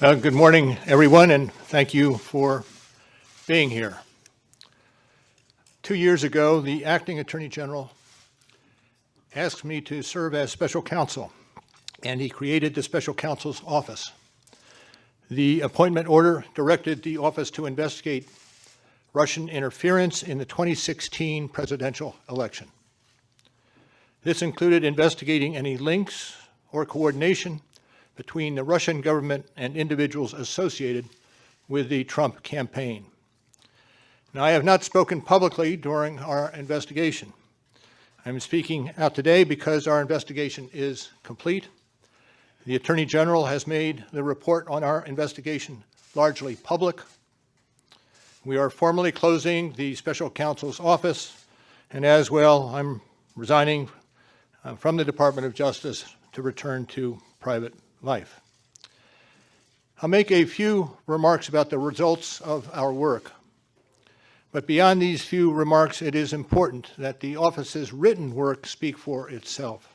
Good morning, everyone, and thank you for being here. 2 years ago, the acting Attorney General asked me to serve as special counsel, and he created the special counsel's office. The appointment order directed the office to investigate Russian interference in the 2016 presidential election. This included investigating any links or coordination between the Russian government and individuals associated with the Trump campaign. Now, I have not spoken publicly during our investigation. I'm speaking out today because our investigation is complete. The Attorney General has made the report on our investigation largely public. We are formally closing the special counsel's office, and as well, I'm resigning from the Department of Justice to return to private life. I'll make a few remarks about the results of our work. But beyond these few remarks, it is important that the office's written work speak for itself.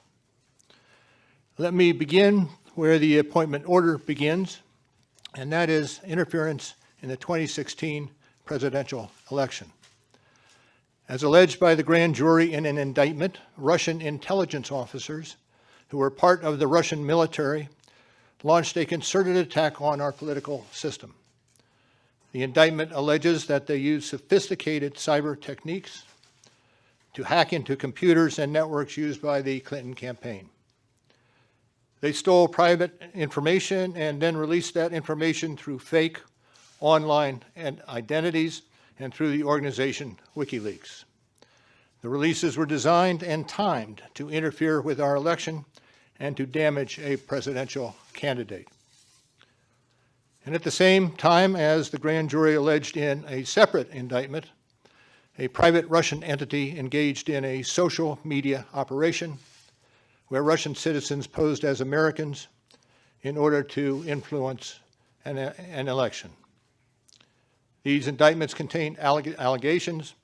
Let me begin where the appointment order begins, and that is interference in the 2016 presidential election. As alleged by the grand jury in an indictment, Russian intelligence officers who were part of the Russian military launched a concerted attack on our political system. The indictment alleges that they used sophisticated cyber techniques to hack into computers and networks used by the Clinton campaign. They stole private information and then released that information through fake online identities and through the organization WikiLeaks. The releases were designed and timed to interfere with our election and to damage a presidential candidate. And at the same time, as the grand jury alleged in a separate indictment, a private Russian entity engaged in a social media operation where Russian citizens posed as Americans in order to influence an election. These indictments contain allegations,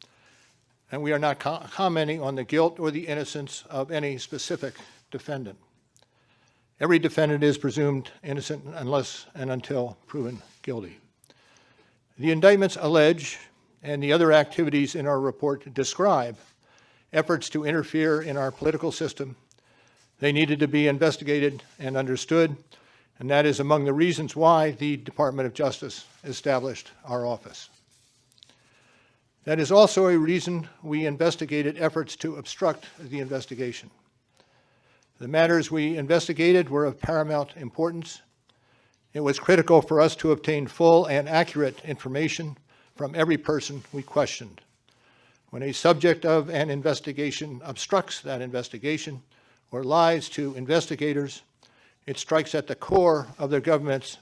and we are not commenting on the guilt or the innocence of any specific defendant. Every defendant is presumed innocent unless and until proven guilty. The indictments allege, and the other activities in our report describe, efforts to interfere in our political system. They needed to be investigated and understood, and that is among the reasons why the Department of Justice established our office. That is also a reason we investigated efforts to obstruct the investigation. The matters we investigated were of paramount importance. It was critical for us to obtain full and accurate information from every person we questioned. When a subject of an investigation obstructs that investigation or lies to investigators, it strikes at the core of the government's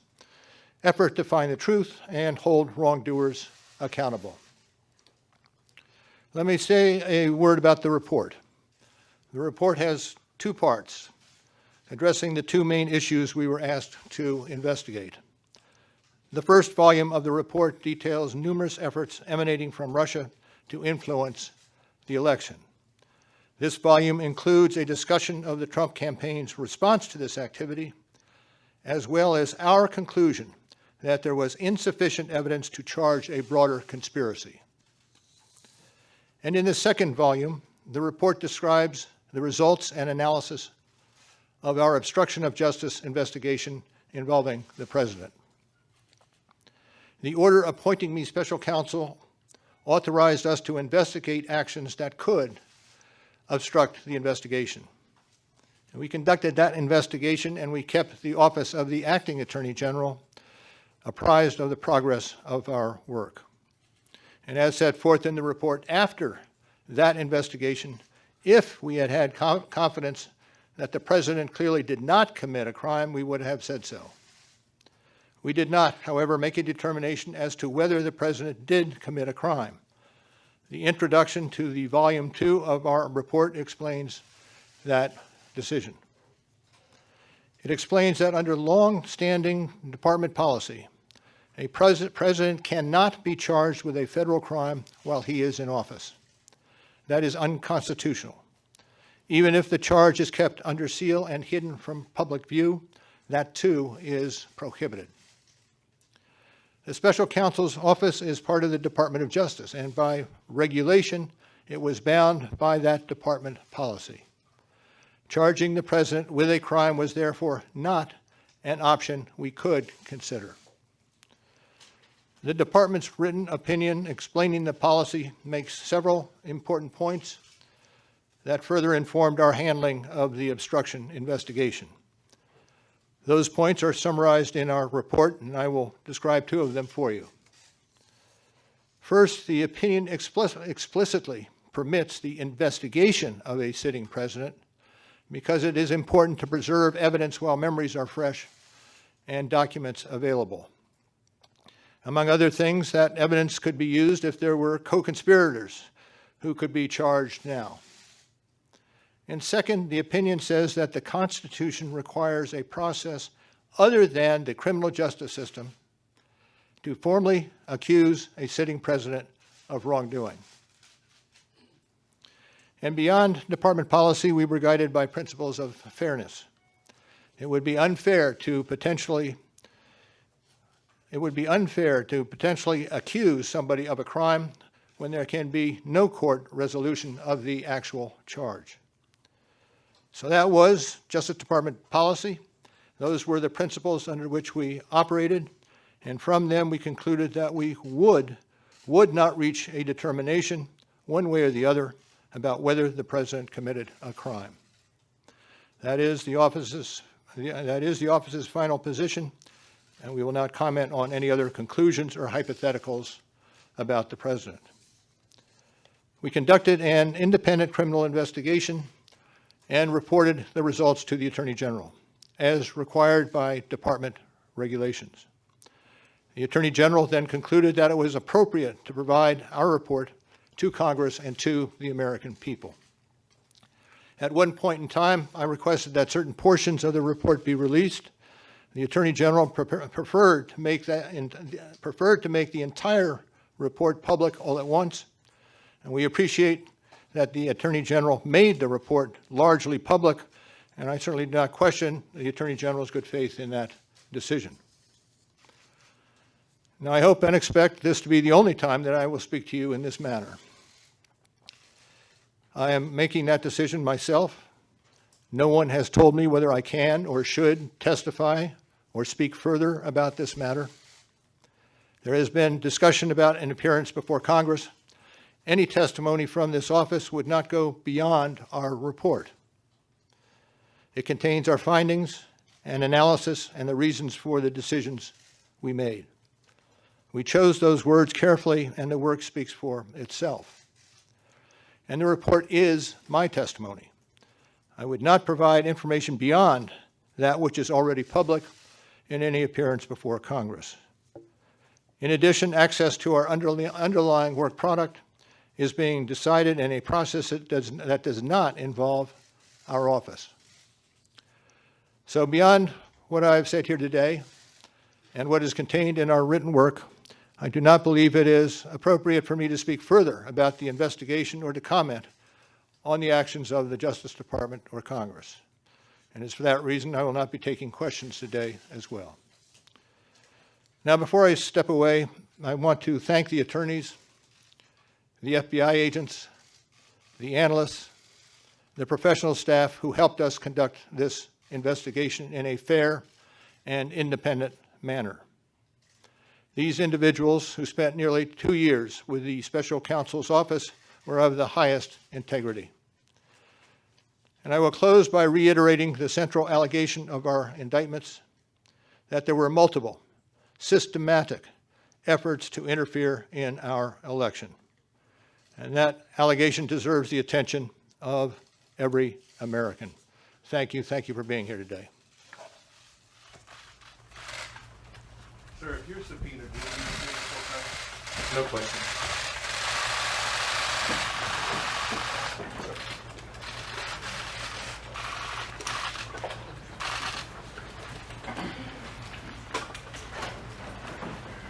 effort to find the truth and hold wrongdoers accountable. Let me say a word about the report. The report has two parts, addressing the two main issues we were asked to investigate. The first volume of the report details numerous efforts emanating from Russia to influence the election. This volume includes a discussion of the Trump campaign's response to this activity, as well as our conclusion that there was insufficient evidence to charge a broader conspiracy. And in the second volume, the report describes the results and analysis of our obstruction of justice investigation involving the president. The order appointing me special counsel authorized us to investigate actions that could obstruct the investigation. And we conducted that investigation, and we kept the office of the acting Attorney General apprised of the progress of our work. And as set forth in the report, after that investigation, if we had had confidence that the president clearly did not commit a crime, we would have said so. We did not, however, make a determination as to whether the president did commit a crime. The introduction to the Volume 2 of our report explains that decision. It explains that under long-standing department policy, a president cannot be charged with a federal crime while he is in office. That is unconstitutional. Even if the charge is kept under seal and hidden from public view, that too is prohibited. The special counsel's office is part of the Department of Justice, and by regulation, it was bound by that department policy. Charging the president with a crime was therefore not an option we could consider. The department's written opinion explaining the policy makes several important points that further informed our handling of the obstruction investigation. Those points are summarized in our report, and I will describe two of them for you. First, the opinion explicitly permits the investigation of a sitting president because it is important to preserve evidence while memories are fresh and documents available. Among other things, that evidence could be used if there were co-conspirators who could be charged now. And second, the opinion says that the Constitution requires a process other than the criminal justice system to formally accuse a sitting president of wrongdoing. And beyond department policy, we were guided by principles of fairness. It would be unfair to potentially accuse somebody of a crime when there can be no court resolution of the actual charge. So that was Justice Department policy. Those were the principles under which we operated, and from them we concluded that we would not reach a determination one way or the other about whether the president committed a crime. That is the office's final position, and we will not comment on any other conclusions or hypotheticals about the president. We conducted an independent criminal investigation and reported the results to the Attorney General, as required by department regulations. The Attorney General then concluded that it was appropriate to provide our report to Congress and to the American people. At one point in time, I requested that certain portions of the report be released. The Attorney General preferred to make the entire report public all at once, and we appreciate that the Attorney General made the report largely public, and I certainly do not question the Attorney General's good faith in that decision. Now, I hope and expect this to be the only time that I will speak to you in this manner. I am making that decision myself. No one has told me whether I can or should testify or speak further about this matter. There has been discussion about an appearance before Congress. Any testimony from this office would not go beyond our report. It contains our findings and analysis and the reasons for the decisions we made. We chose those words carefully, and the work speaks for itself. And the report is my testimony. I would not provide information beyond that which is already public in any appearance before Congress. In addition, access to our underlying work product is being decided in a process that does not involve our office. So beyond what I've said here today and what is contained in our written work, I do not believe it is appropriate for me to speak further about the investigation or to comment on the actions of the Justice Department or Congress. And it's for that reason I will not be taking questions today as well. Now, before I step away, I want to thank the attorneys, the FBI agents, the analysts, the professional staff who helped us conduct this investigation in a fair and independent manner. These individuals, who spent nearly 2 years with the special counsel's office, were of the highest integrity. And I will close by reiterating the central allegation of our indictments, that there were multiple, systematic efforts to interfere in our election. And that allegation deserves the attention of every American. Thank you. Thank you for being here today. Sir, if you're subpoenaed, will you be here full time? No question.